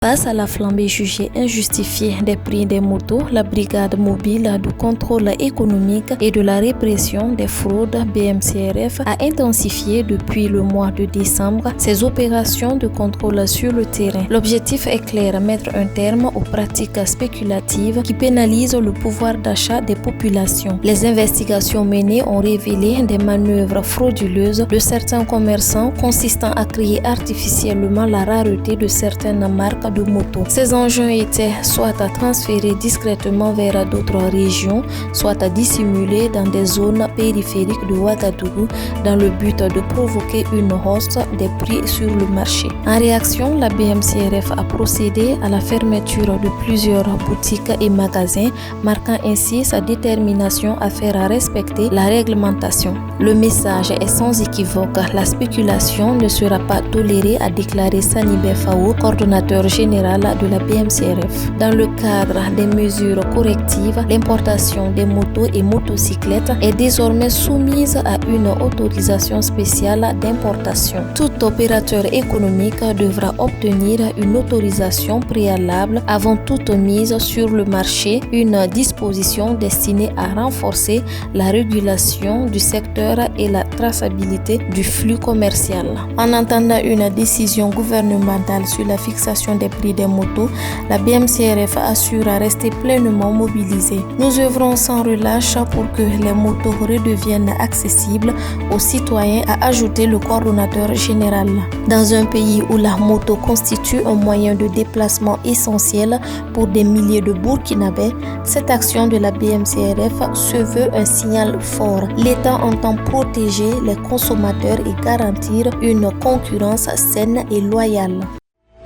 Face à la flambée jugée injustifiée des prix des motos, la brigade mobile de contrôle économique et de la répression des fraudes BMCRF a intensifié depuis le mois de décembre ses opérations de contrôle sur le terrain. L'objectif est clair, mettre un terme aux pratiques spéculatives qui pénalisent le pouvoir d'achat des populations. Les investigations menées ont révélé des manœuvres frauduleuses de certains commerçants consistant à créer artificiellement la rareté de certaines marques de motos. Ces engins étaient soit à transférer discrètement vers d'autres régions, soit à dissimuler dans des zones périphériques de Ouagadougou dans le but de provoquer une hausse des prix sur le marché. En réaction, la BMCRF a procédé à la fermeture de plusieurs boutiques et magasins, marquant ainsi sa détermination à faire respecter la réglementation. Le message est sans équivoque, la spéculation ne sera pas tolérée, a déclaré Sanibé Fao, coordonnateur général de la BMCRF. Dans le cadre des mesures correctives, l'importation des motos et motocyclettes est désormais soumise à une autorisation spéciale d'importation. Tout opérateur économique devra obtenir une autorisation préalable avant toute mise sur le marché, une disposition destinée à renforcer la régulation du secteur et la traçabilité du flux commercial. En attendant une décision gouvernementale sur la fixation des prix des motos, la BMCRF assure rester pleinement mobilisée. Nous œuvrons sans relâche pour que les motos redeviennent accessibles aux citoyens, a ajouté le coordonnateur général. Dans un pays où la moto constitue un moyen de déplacement essentiel pour des milliers de Burkinabés, cette action de la BMCRF se veut un signal fort. L'État entend protéger les consommateurs et garantir une concurrence saine et loyale.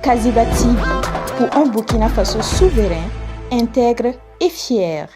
Kaziba TV, pour un Burkina Faso souverain, intègre et fier.